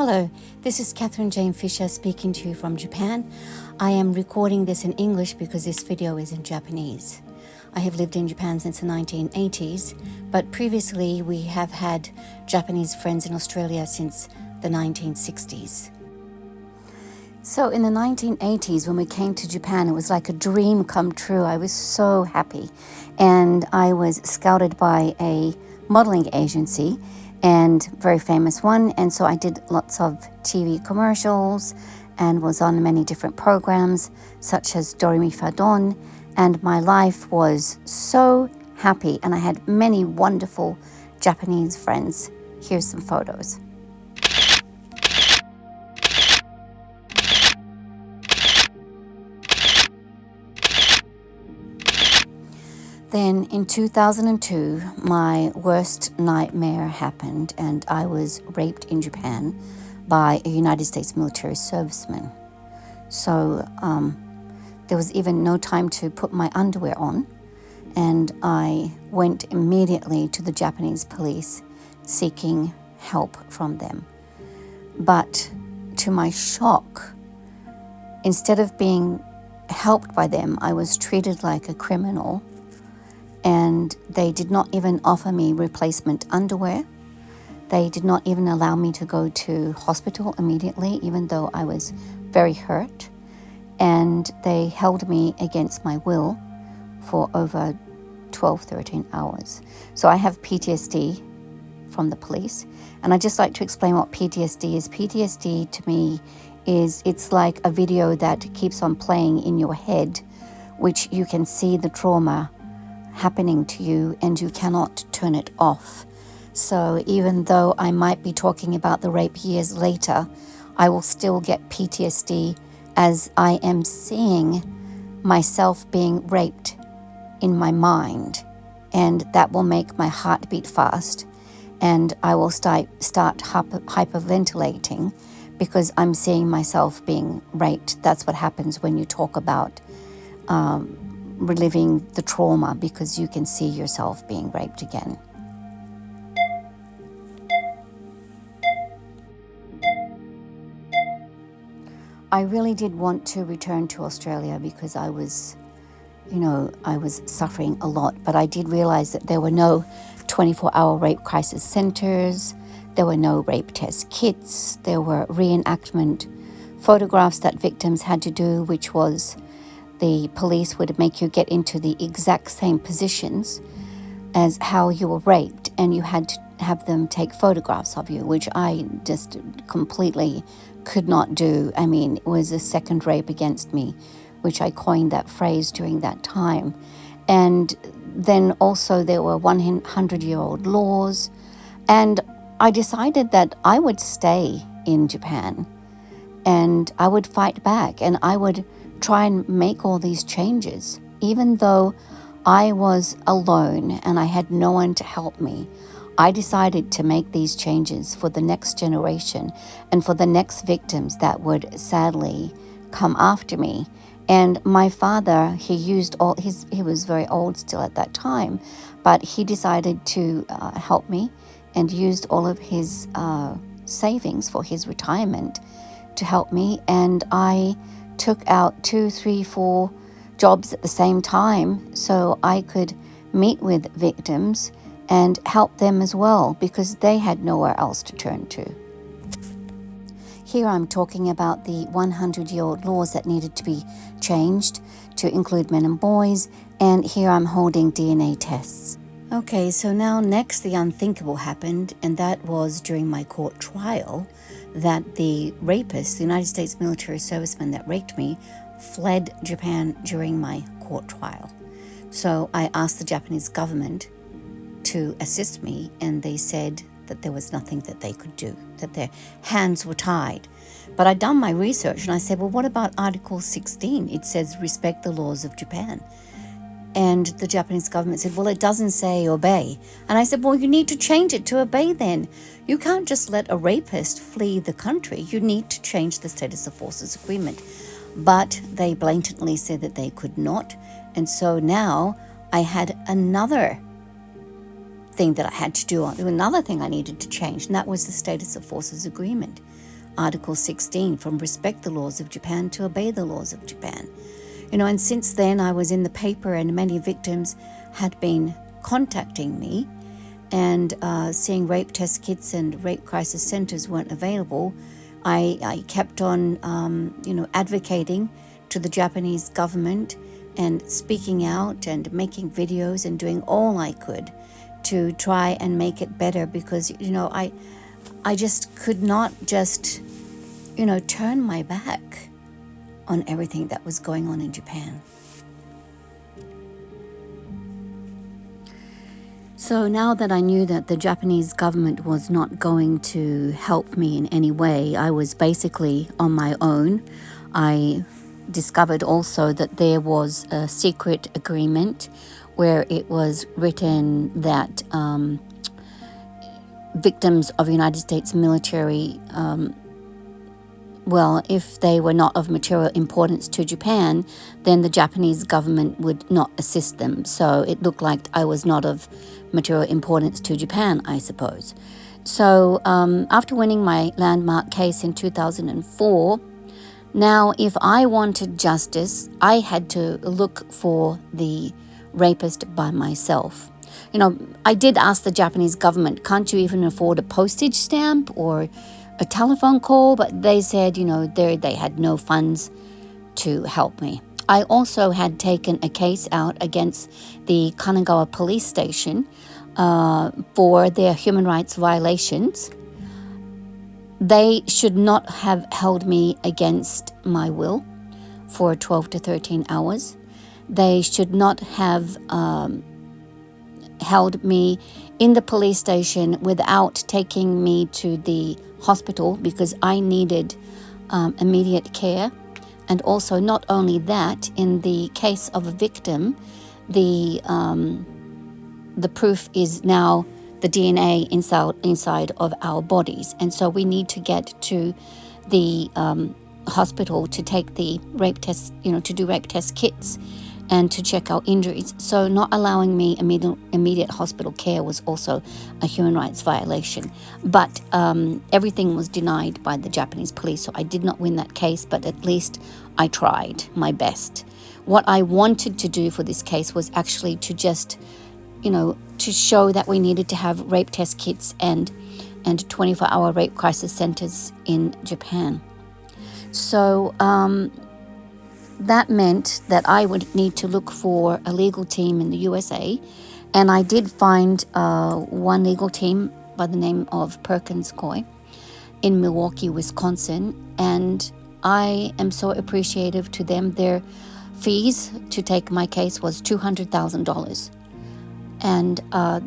Hello, this is Catherine Jane Fisher speaking to you from Japan. I am recording this in English because this video is in Japanese. I have lived in Japan since the 1980s, but previously we have had Japanese friends in Australia since the 1960s. So in the 1980s, when we came to Japan, it was like a dream come true. I was so happy. And I was scouted by a modeling agency, and very famous one. And so I did lots of TV commercials and was on many different programs, such as Doremi Fadon. And my life was so happy, and I had many wonderful Japanese friends. Here's some photos. Then in 2002, my worst nightmare happened, and I was raped in Japan by a United States military serviceman. So there was even no time to put my underwear on, and I went immediately to the Japanese police seeking help from them. But to my shock, instead of being helped by them, I was treated like a criminal. And they did not even offer me replacement underwear. They did not even allow me to go to hospital immediately, even though I was very hurt. And they held me against my will for over 12, 13 hours. So I have PTSD from the police. And I'd just like to explain what PTSD is. PTSD to me it's like a video that keeps on playing in your head, which you can see the trauma happening to you and you cannot turn it off. So even though I might be talking about the rape years later, I will still get PTSD as I am seeing myself being raped in my mind, and that will make my heart beat fast, and I will start hyperventilating because I'm seeing myself being raped. That's what happens when you talk about reliving the trauma, because you can see yourself being raped again. I really did want to return to Australia because I was suffering a lot, but I did realize that there were no 24-hour rape crisis centers, there were no rape test kits, there were reenactment photographs that victims had to do, which was the police would make you get into the exact same positions as how you were raped, and you had to have them take photographs of you, which I just completely could not do. I mean, it was a second rape against me, which I coined that phrase during that time. And then also there were 100-year-old laws, and I decided that I would stay in Japan and I would fight back, and I would try and make all these changes. Even though I was alone and I had no one to help me, I decided to make these changes for the next generation and for the next victims that would sadly come after me. And my father, he was very old still at that time, but he decided to help me and used all of his savings for his retirement to help me. And I took out 2, 3, 4 jobs at the same time so I could meet with victims and help them as well, because they had nowhere else to turn to. Here I'm talking about the 100-year-old laws that needed to be changed to include men and boys, and here I'm holding DNA tests. Okay, so now next the unthinkable happened, and that was during my court trial, that the rapist, the United States military serviceman that raped me, fled Japan during my court trial. So I asked the Japanese government to assist me, and they said that there was nothing that they could do, that their hands were tied. But I'd done my research, and I said, well, what about Article 16? It says respect the laws of Japan. And the Japanese government said, well, it doesn't say obey. And I said, well, you need to change it to obey then. You can't just let a rapist flee the country. You need to change the status of forces agreement. But they blatantly said that they could not. And so now I had another thing that I had to do, another thing I needed to change, and that was the status of forces agreement. Article 16, from respect the laws of Japan to obey the laws of Japan. And since then I was in the paper, and many victims had been contacting me, and seeing rape test kits and rape crisis centers weren't available. I kept on, advocating to the Japanese government and speaking out and making videos and doing all I could to try and make it better, because, I just could not just, turn my back on everything that was going on in Japan. So now that I knew that the Japanese government was not going to help me in any way, I was basically on my own. I discovered also that there was a secret agreement where it was written that victims of United States military, if they were not of material importance to Japan, then the Japanese government would not assist them. So it looked like I was not of material importance to Japan, I suppose. So after winning my landmark case in 2004, now if I wanted justice, I had to look for the rapist by myself. I did ask the Japanese government, can't you even afford a postage stamp or a telephone call? But they said, they had no funds to help me. I also had taken a case out against the Kanagawa police station for their human rights violations. They should not have held me against my will for 12 to 13 hours. They should not have held me in the police station without taking me to the hospital, because I needed immediate care. And also, not only that, in the case of a victim, the proof is now the DNA inside of our bodies, and so we need to get to the hospital to take the rape test, to do rape test kits and to check our injuries. So not allowing me immediate hospital care was also a human rights violation. But everything was denied by the Japanese police, so I did not win that case, but at least I tried my best. What I wanted to do for this case was actually to just, to show that we needed to have rape test kits and 24-hour rape crisis centers in Japan. So that meant that I would need to look for a legal team in the USA, and I did find one legal team by the name of Perkins Coie in Milwaukee, Wisconsin, and I am so appreciative to them. Their fees to take my case was $200,000, and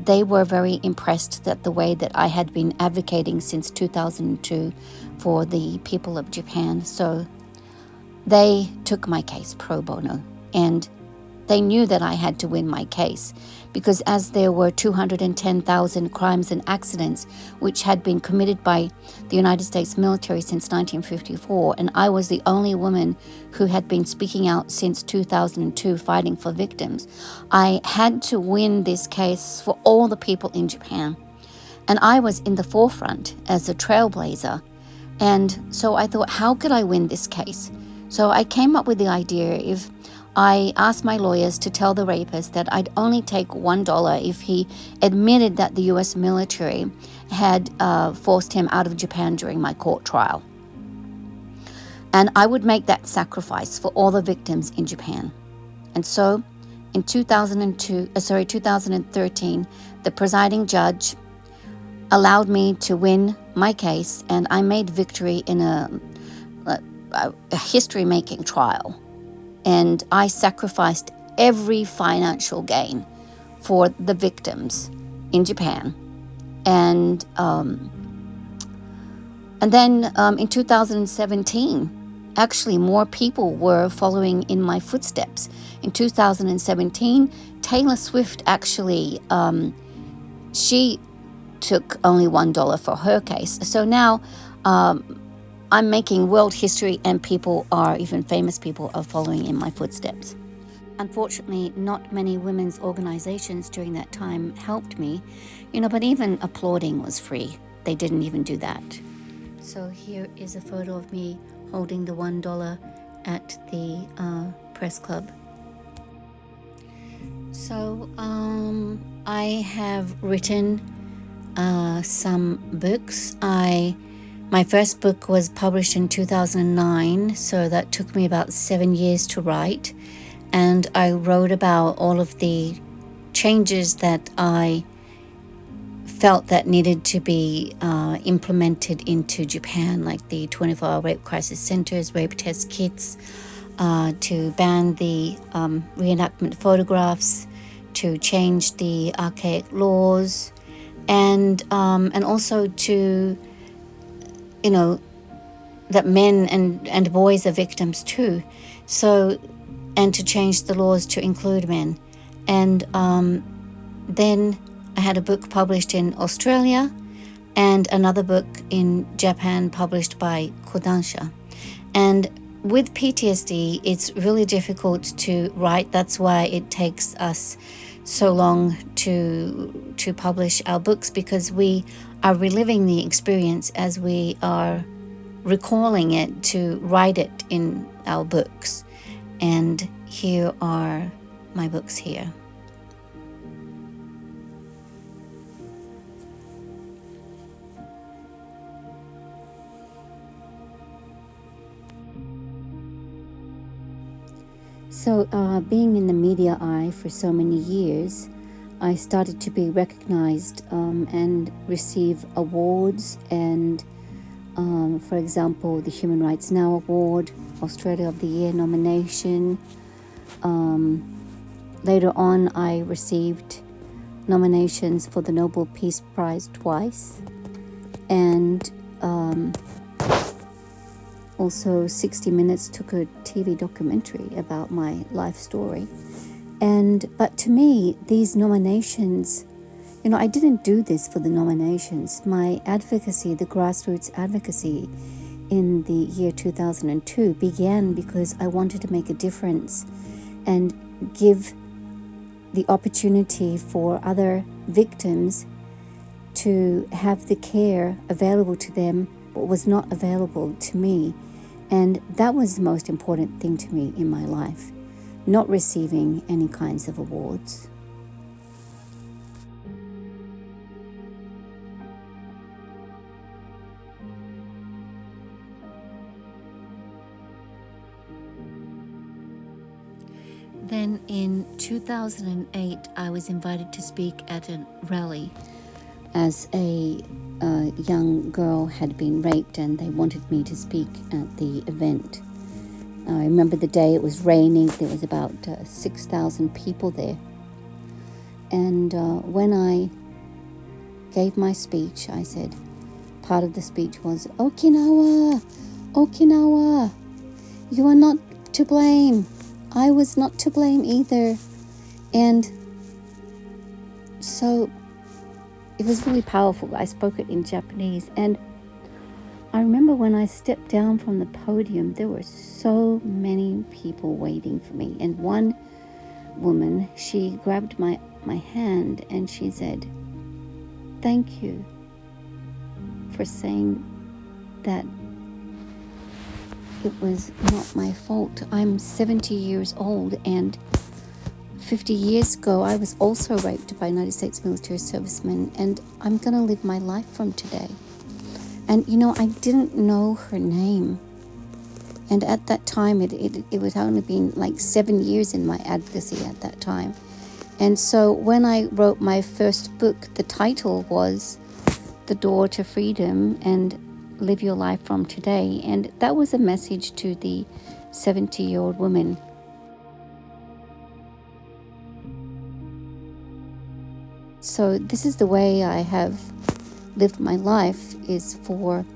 they were very impressed that the way that I had been advocating since 2002 for the people of Japan. So they took my case pro bono, and they knew that I had to win my case, because as there were 210,000 crimes and accidents which had been committed by the United States military since 1954, and I was the only woman who had been speaking out since 2002 fighting for victims, I had to win this case for all the people in Japan. And I was in the forefront as a trailblazer. And so I thought, how could I win this case? So I came up with the idea, if I asked my lawyers to tell the rapist that I'd only take $1 if he admitted that the US military had forced him out of Japan during my court trial. And I would make that sacrifice for all the victims in Japan. And so in 2013, the presiding judge allowed me to win my case, and I made victory in a history-making trial. And I sacrificed every financial gain for the victims in Japan. And then in 2017, actually more people were following in my footsteps. In 2017, Taylor Swift actually, she took only $1 for her case. So now I'm making world history, and people are, even famous people, are following in my footsteps. Unfortunately, not many women's organizations during that time helped me, but even applauding was free. They didn't even do that. So here is a photo of me holding the $1 at the press club. So I have written some books. My first book was published in 2009, so that took me about 7 years to write. And I wrote about all of the changes that I felt that needed to be implemented into Japan, like the 24-hour rape crisis centers, rape test kits, to ban the reenactment photographs, to change the archaic laws, and also to, that men and boys are victims too. So, and to change the laws to include men. And then I had a book published in Australia and another book in Japan published by Kodansha. And with PTSD, it's really difficult to write. That's why it takes us so long to publish our books, because we are reliving the experience as we are recalling it to write it in our books. And here are my books here. So being in the media eye for so many years, I started to be recognized and receive awards, and for example, the Human Rights Now Award, Australia of the Year nomination. Later on, I received nominations for the Nobel Peace Prize twice, and also 60 Minutes took a TV documentary about my life story. But to me, these nominations, I didn't do this for the nominations. My advocacy, the grassroots advocacy in the year 2002 began because I wanted to make a difference and give the opportunity for other victims to have the care available to them, but was not available to me. And that was the most important thing to me in my life, not receiving any kinds of awards. Then in 2008, I was invited to speak at a rally as a young girl had been raped, and they wanted me to speak at the event. I remember the day, it was raining. There was about 6,000 people there. And when I gave my speech, I said, part of the speech was, Okinawa, Okinawa, you are not to blame. I was not to blame either. And so it was really powerful. I spoke it in Japanese. And I remember when I stepped down from the podium, there were so many people waiting for me. And one woman, she grabbed my hand and she said, thank you for saying that it was not my fault. I'm 70 years old, and 50 years ago I was also raped by United States military servicemen, and I'm going to live my life from today. And I didn't know her name, and at that time it would only been like 7 years in my advocacy at that time. And so when I wrote my first book, the title was The Door to Freedom and Live Your Life from Today. And that was a message to the 70-year-old woman. So this is the way I have lived my life, is for,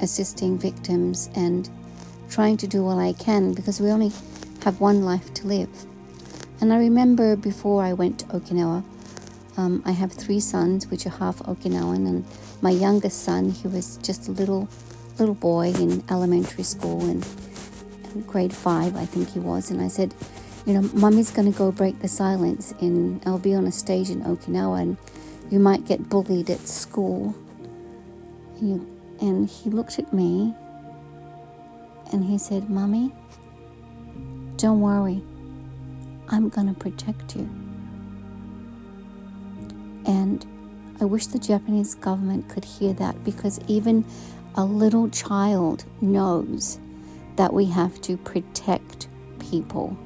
assisting victims and trying to do all I can, because we only have one life to live. And I remember before I went to Okinawa, I have 3 sons, which are half Okinawan, and my youngest son, he was just a little boy in elementary school, and in grade 5, I think he was. And I said, Mommy's going to go break the silence, and I'll be on a stage in Okinawa, and you might get bullied at school. And he looked at me and he said, "Mommy, don't worry, I'm gonna protect you." And I wish the Japanese government could hear that, because even a little child knows that we have to protect people.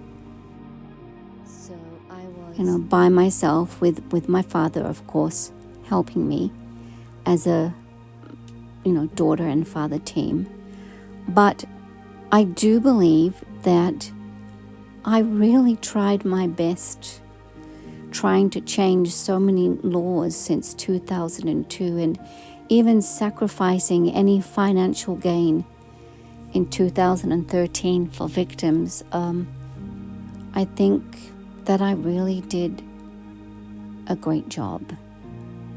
So I was, by myself with my father, of course, helping me as a, daughter and father team. But I do believe that I really tried my best trying to change so many laws since 2002, and even sacrificing any financial gain in 2013 for victims. I think that I really did a great job,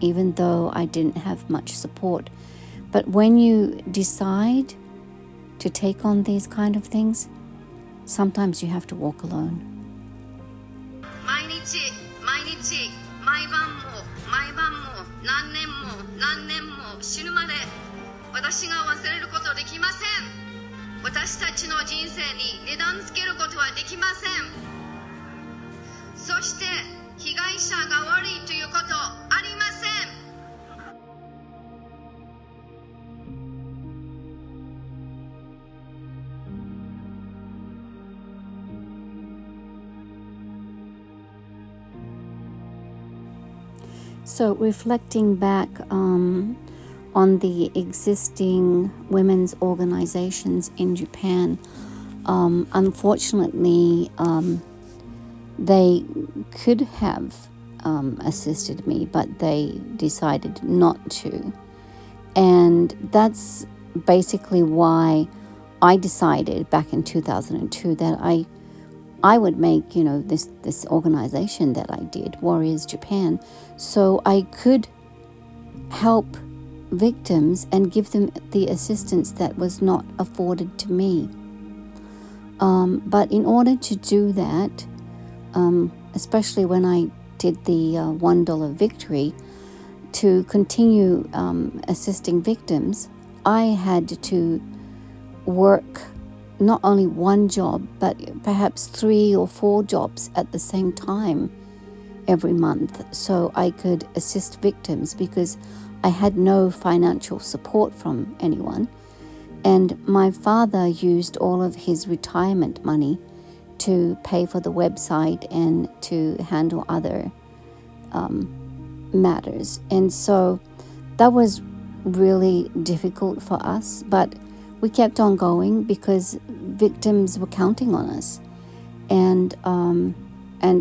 even though I didn't have much support. But when you decide to take on these kind of things, sometimes you have to walk alone. 毎晩も何年も死ぬまで私が忘れることできません。私たちの人生に値段つけることはできません。そして被害者が悪いということありません。So reflecting back on the existing women's organizations in Japan, unfortunately, they could have assisted me, but they decided not to. And that's basically why I decided back in 2002 that I would make, this organization that I did, Warriors Japan, so I could help victims and give them the assistance that was not afforded to me. But in order to do that, especially when I did the $1 victory, to continue assisting victims, I had to work not only one job, but perhaps 3 or 4 jobs at the same time every month, so I could assist victims, because I had no financial support from anyone. And my father used all of his retirement money to pay for the website and to handle other matters. And so that was really difficult for us, but we kept on going because victims were counting on us, and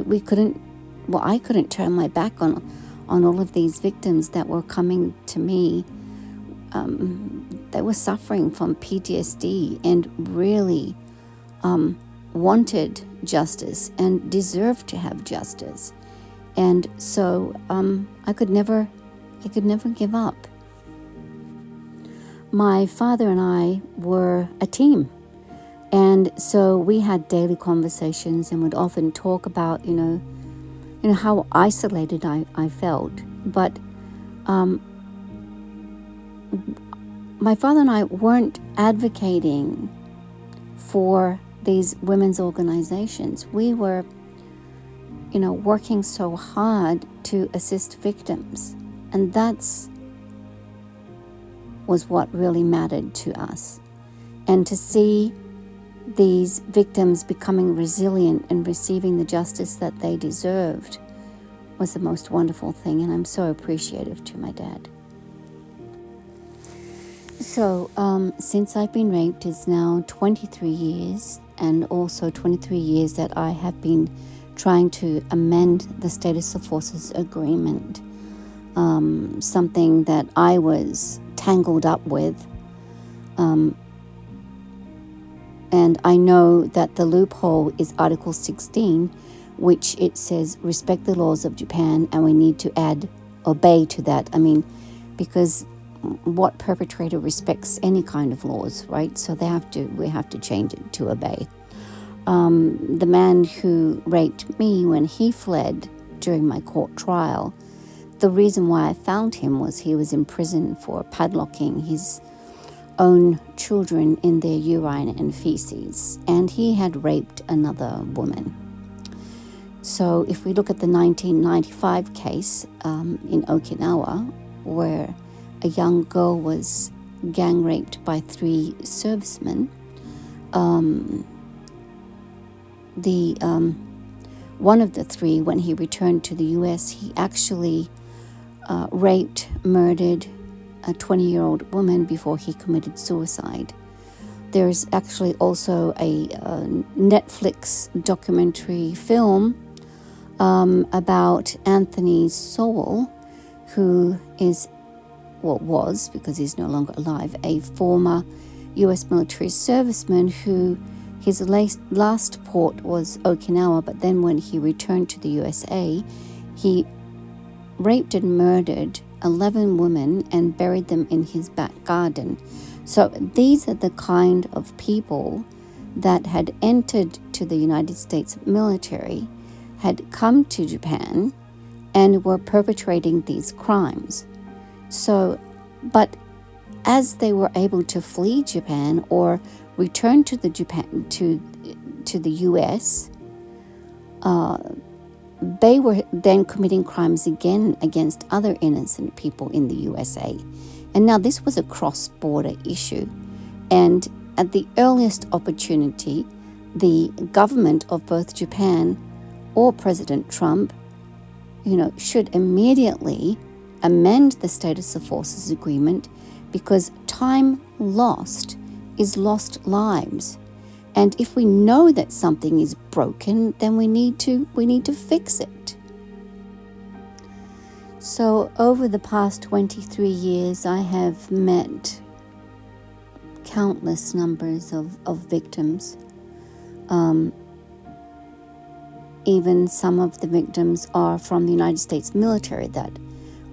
we couldn't. Well, I couldn't turn my back on all of these victims that were coming to me. They were suffering from PTSD and really wanted justice and deserved to have justice, and so I could never give up. My father and I were a team, and so we had daily conversations and would often talk about, how isolated I felt. But my father and I weren't advocating for these women's organizations. We were, working so hard to assist victims, and that's was what really mattered to us. And to see these victims becoming resilient and receiving the justice that they deserved was the most wonderful thing, and I'm so appreciative to my dad. So since I've been raped, it's now 23 years, and also 23 years that I have been trying to amend the Status of Forces Agreement, something that I was tangled up with, and I know that the loophole is Article 16, which it says respect the laws of Japan, and we need to add obey to that. I mean, because what perpetrator respects any kind of laws, right? So we have to change it to obey. The man who raped me, when he fled during my court trial, the reason why I found him was he was in prison for padlocking his own children in their urine and feces, and he had raped another woman. So if we look at the 1995 case in Okinawa, where a young girl was gang raped by 3 servicemen, one of the 3, when he returned to the US, he actually raped, murdered a 20-year-old woman before he committed suicide. There's actually also a Netflix documentary film about Anthony Sowell, who was, because he's no longer alive, a former US military serviceman who his last port was Okinawa, but then when he returned to the USA, he raped and murdered 11 women and buried them in his back garden. So these are the kind of people that had entered to the United States military, had come to Japan, and were perpetrating these crimes. So, but as they were able to flee Japan or return to the US, they were then committing crimes again against other innocent people in the USA. And now this was a cross-border issue. And at the earliest opportunity, the government of both Japan or President Trump, should immediately amend the Status of Forces Agreement, because time lost is lost lives. And if we know that something is broken, then we need to fix it. So over the past 23 years, I have met countless numbers of victims. Even some of the victims are from the United States military that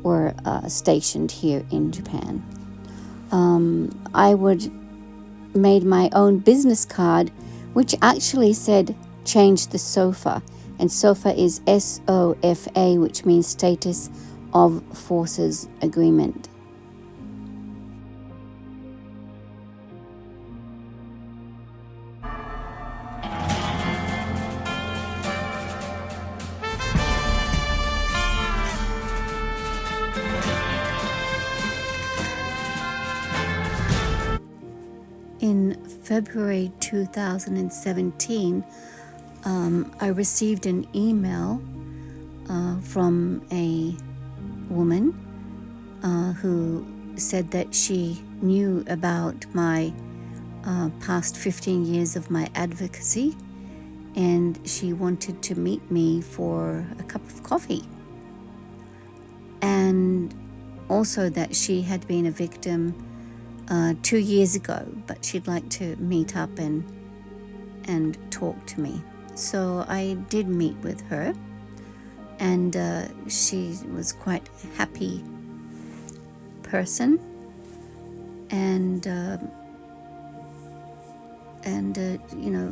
were stationed here in Japan. I made my own business card, which actually said, change the SOFA. And SOFA is SOFA, which means Status of Forces Agreement. In February 2017, I received an email from a woman who said that she knew about my past 15 years of my advocacy, and she wanted to meet me for a cup of coffee. And also that she had been a victim 2 years ago, but she'd like to meet up and talk to me. So I did meet with her, and she was quite a happy person, and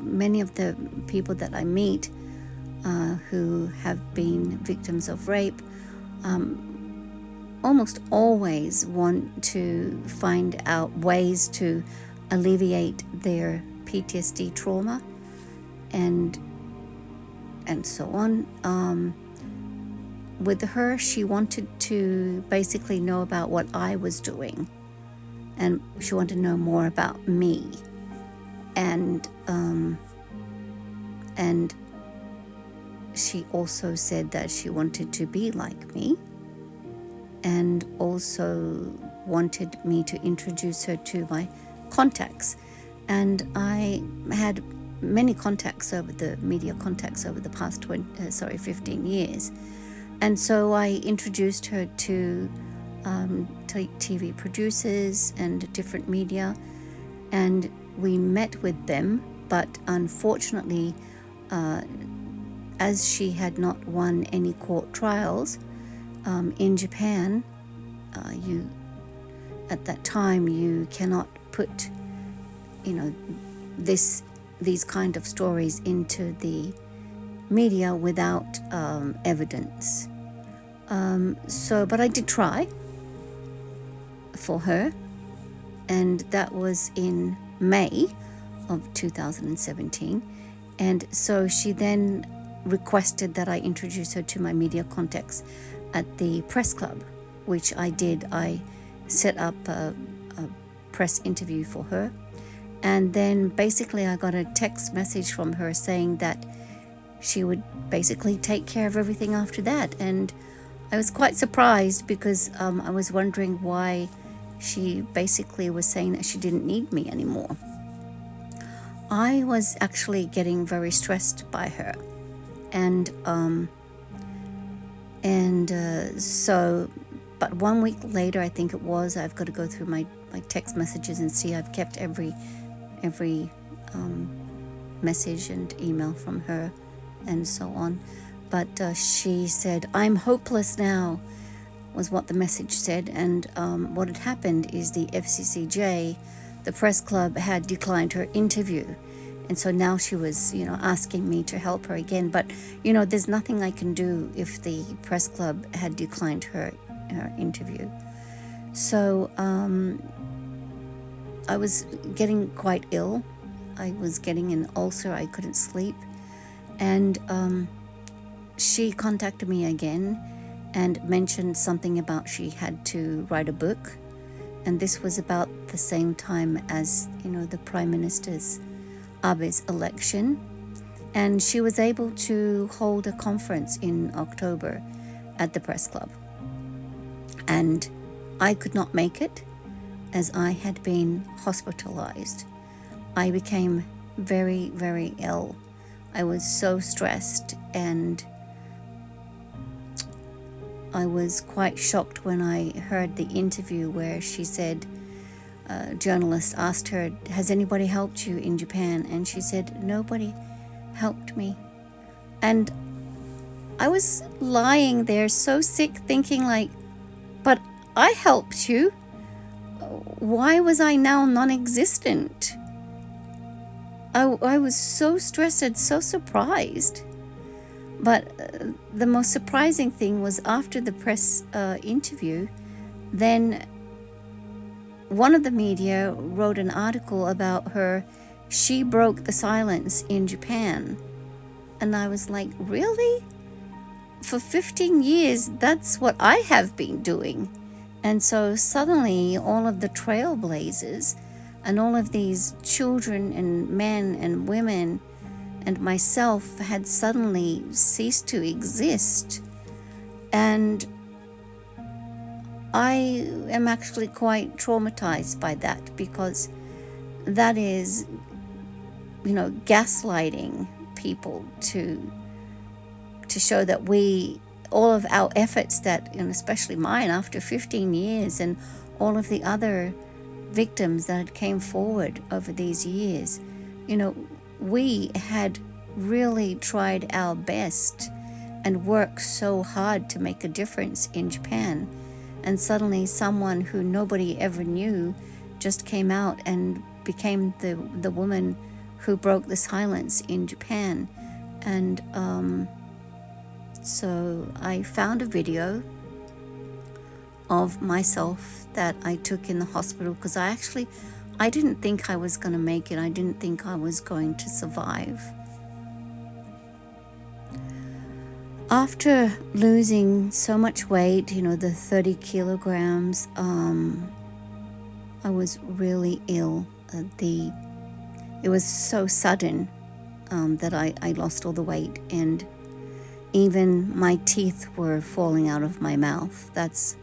many of the people that I meet who have been victims of rape almost always want to find out ways to alleviate their PTSD trauma and so on. With her, she wanted to basically know about what I was doing, and she wanted to know more about me, and she also said that she wanted to be like me, and also wanted me to introduce her to my contacts. And I had many contacts over the past 15 years. And so I introduced her to TV producers and different media, and we met with them. But unfortunately, as she had not won any court trials in Japan, at that time you cannot put these kind of stories into the media without evidence. But I did try for her, and that was in May of 2017. And so she then requested that I introduce her to my media contacts at the press club, which I did. I set up a press interview for her, and then basically I got a text message from her saying that she would basically take care of everything after that. And I was quite surprised because I was wondering why she basically was saying that she didn't need me anymore. I was actually getting very stressed by her, and so, but 1 week later, I think it was, I've got to go through my text messages and see I've kept every message and email from her and so on. But she said, "I'm hopeless now," was what the message said. And what had happened is the FCCJ, the press club, had declined her interview. And so now she was, asking me to help her again. But, there's nothing I can do if the press club had declined her interview. So I was getting quite ill. I was getting an ulcer. I couldn't sleep. And she contacted me again and mentioned something about she had to write a book. And this was about the same time as, the Prime Minister's Abe's election. And she was able to hold a conference in October at the press club. And I could not make it as I had been hospitalized. I became very, very ill. I was so stressed, and I was quite shocked when I heard the interview where she said, a journalist asked her, "Has anybody helped you in Japan?" And she said, "Nobody helped me." And I was lying there so sick, thinking but I helped you. Why was I now non-existent? I was so stressed and so surprised. But the most surprising thing was after the press interview, then one of the media wrote an article about her. She broke the silence in Japan. And I was like, really? For 15 years, that's what I have been doing. And so suddenly all of the trailblazers and all of these children and men and women and myself had suddenly ceased to exist. And I am actually quite traumatized by that, because that is, gaslighting people to show that all of our efforts that, especially mine after 15 years, and all of the other victims that came forward over these years, we had really tried our best and worked so hard to make a difference in Japan. And suddenly someone who nobody ever knew just came out and became the woman who broke the silence in Japan. And so I found a video of myself that I took in the hospital, because I didn't think I was going to make it. I didn't think I was going to survive. After losing so much weight, the 30 kilograms, I was really ill. It was so sudden that I lost all the weight, and even my teeth were falling out of my mouth. That's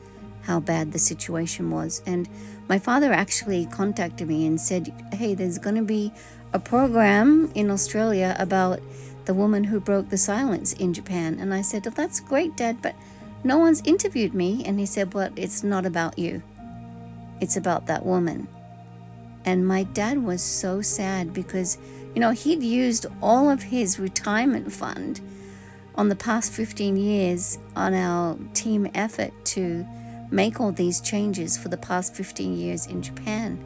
how bad the situation was. And my father actually contacted me and said, "Hey, there's going to be a program in Australia about the woman who broke the silence in Japan." And I said, "Oh, that's great, Dad, but no one's interviewed me." And he said, "Well, it's not about you. It's about that woman." And my dad was so sad because, he'd used all of his retirement fund on the past 15 years on our team effort to make all these changes for the past 15 years in Japan.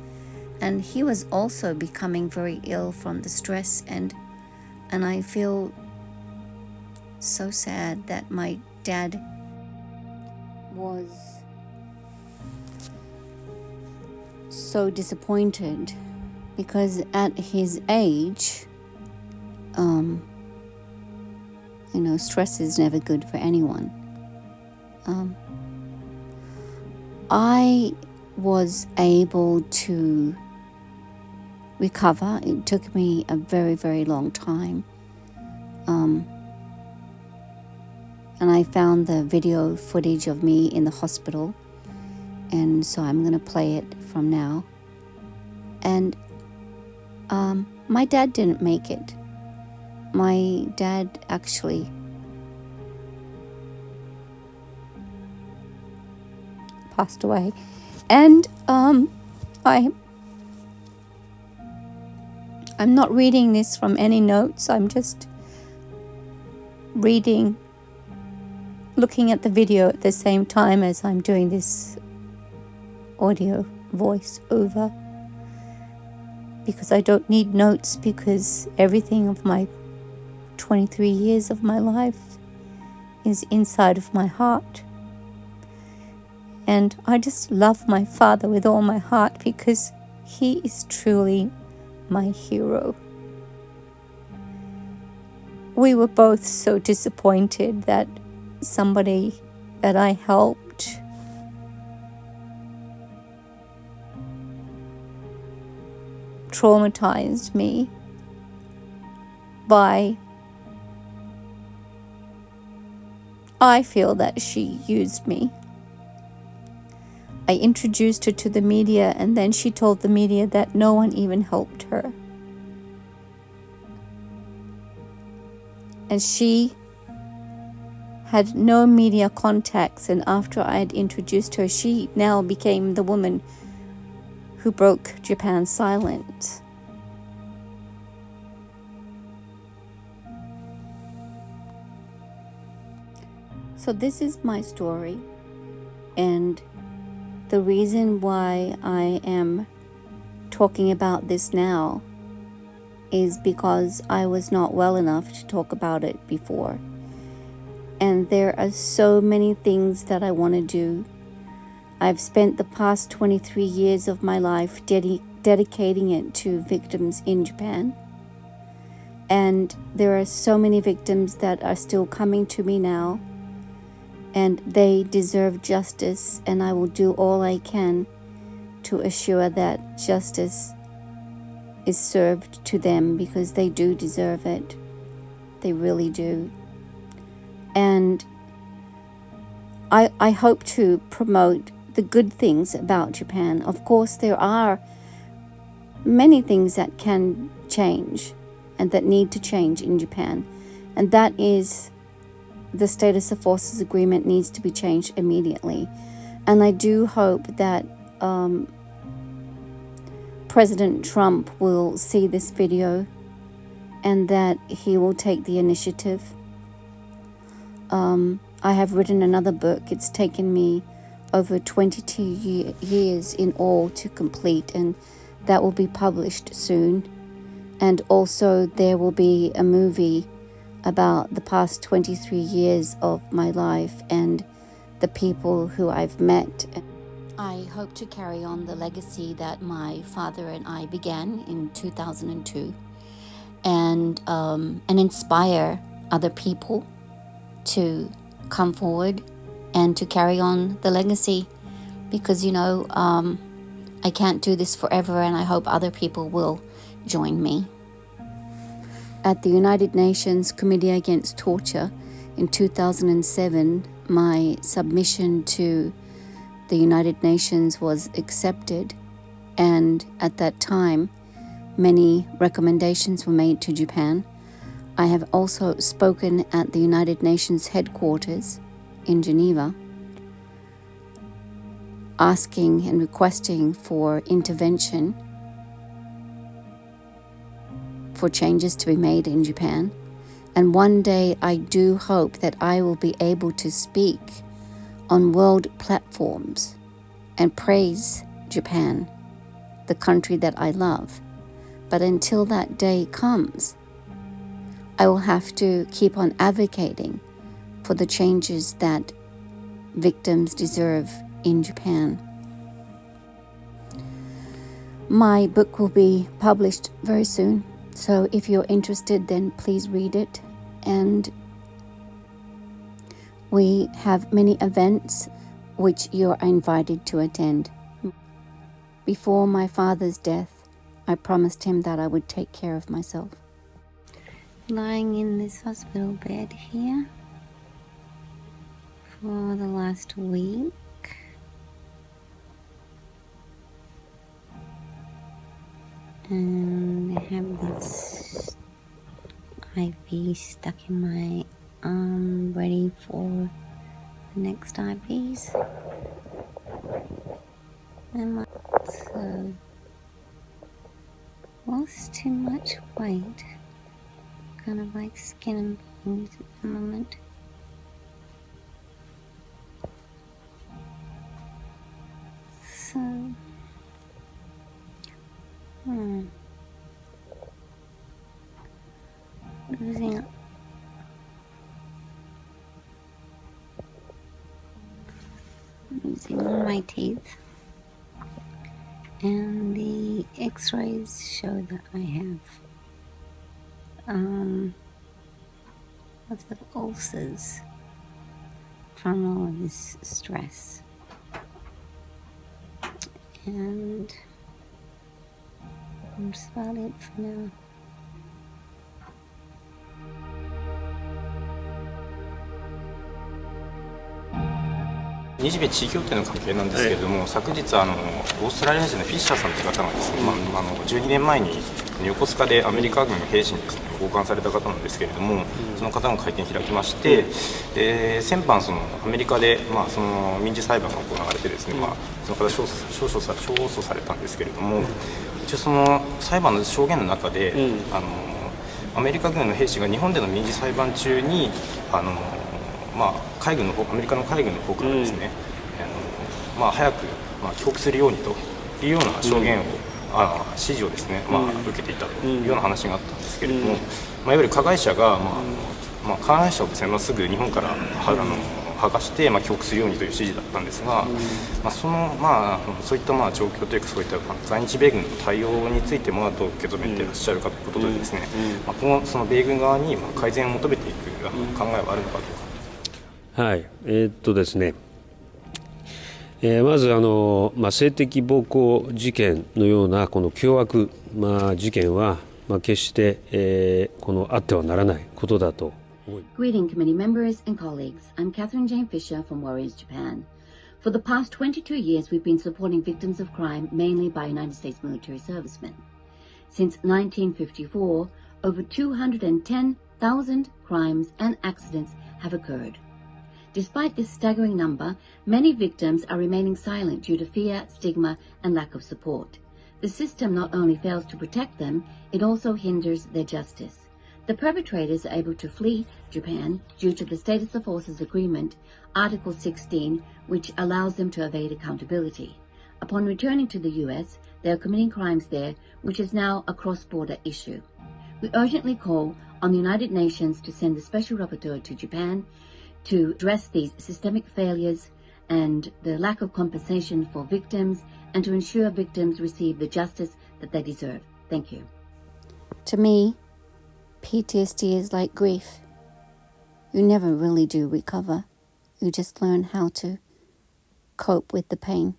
And he was also becoming very ill from the stress, and I feel so sad that my dad was so disappointed because at his age, stress is never good for anyone. I was able to recover. It took me a very, very long time. And I found the video footage of me in the hospital. And so I'm going to play it from now. And my dad didn't make it. My dad actually passed away. And I'm not reading this from any notes. I'm just looking at the video at the same time as I'm doing this audio voice over, because I don't need notes, because everything of my 23 years of my life is inside of my heart. And I just love my father with all my heart, because he is truly my hero. We were both so disappointed that somebody that I helped traumatized me by, I feel that she used me. I introduced her to the media, and then she told the media that no one even helped her. And she had no media contacts, and after I had introduced her, she now became the woman who broke Japan's silence. So this is my story, and the reason why I am talking about this now is because I was not well enough to talk about it before. And there are so many things that I want to do. I've spent the past 23 years of my life dedicating it to victims in Japan. And there are so many victims that are still coming to me now. And they deserve justice, and I will do all I can to assure that justice is served to them, because they do deserve it. They really do. And I hope to promote the good things about Japan. Of course, there are many things that can change and that need to change in Japan. And that is, the Status of Forces Agreement needs to be changed immediately. And I do hope that President Trump will see this video and that he will take the initiative. I have written another book. It's taken me over 22 years in all to complete, and that will be published soon. And also there will be a movie about the past 23 years of my life and the people who I've met. I hope to carry on the legacy that my father and I began in 2002 and inspire other people to come forward and to carry on the legacy, because I can't do this forever, and I hope other people will join me. At the United Nations Committee Against Torture in 2007, my submission to the United Nations was accepted, and at that time many recommendations were made to Japan. I have also spoken at the United Nations headquarters in Geneva, asking and requesting for intervention for changes to be made in Japan. And one day I do hope that I will be able to speak on world platforms and praise Japan, the country that I love. But until that day comes, I will have to keep on advocating for the changes that victims deserve in Japan. My book will be published very soon, so if you're interested, then please read it. And we have many events which you're invited to attend. Before my father's death, I promised him that I would take care of myself. Lying in this hospital bed here for the last week. And I have this IV stuck in my arm, ready for the next IVs. And so lost too much weight, kind of like skin and bones at the moment. So losing all my teeth, and the x-rays show that I have lots of ulcers from all of this stress, and that's about it for now. 日米地位協定の関係なんですけれども、昨日オーストラリア人のフィッシャーさんという方がですね、12年前に横須賀でアメリカ軍兵士にですね、強姦された方なんですけれども、その方が会見を開きまして、先般アメリカで、その民事裁判が行われてですね、その方勝訴されたんですけれども、一応その裁判の証言の中で、アメリカ軍の兵士が日本での民事裁判中にアメリカの海軍の方からですね、早く帰国するようにというような証言を、指示をですね、受けていたというような話があったんですけれども、いわゆる加害者が、加害者をですね、すぐ日本から剥がして、帰国するようにという指示だったんですが、そういった状況というか、そういった在日米軍の対応についてもどう受け止めていらっしゃるかということでですね、今後その米軍側に改善を求めていく考えはあるのかどうか。はい、ですね、まず性的暴行事件のようなこの凶悪、事件は、決して、あってはならないことだと。Greeting committee members and colleagues. I'm Catherine Jane Fisher from Warriors Japan. For the past 22 years, we've been supporting victims of crime, mainly by United States military servicemen. Since 1954, over 210,000 crimes and accidents have occurred. Despite this staggering number, many victims are remaining silent due to fear, stigma, and lack of support. The system not only fails to protect them, it also hinders their justice. The perpetrators are able to flee Japan due to the Status of Forces Agreement, Article 16, which allows them to evade accountability. Upon returning to the US, they are committing crimes there, which is now a cross-border issue. We urgently call on the United Nations to send the Special Rapporteur to Japan to address these systemic failures and the lack of compensation for victims, and to ensure victims receive the justice that they deserve. Thank you. To me, PTSD is like grief. You never really do recover. You just learn how to cope with the pain.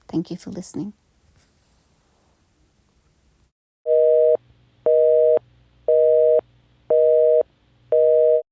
Thank you for listening.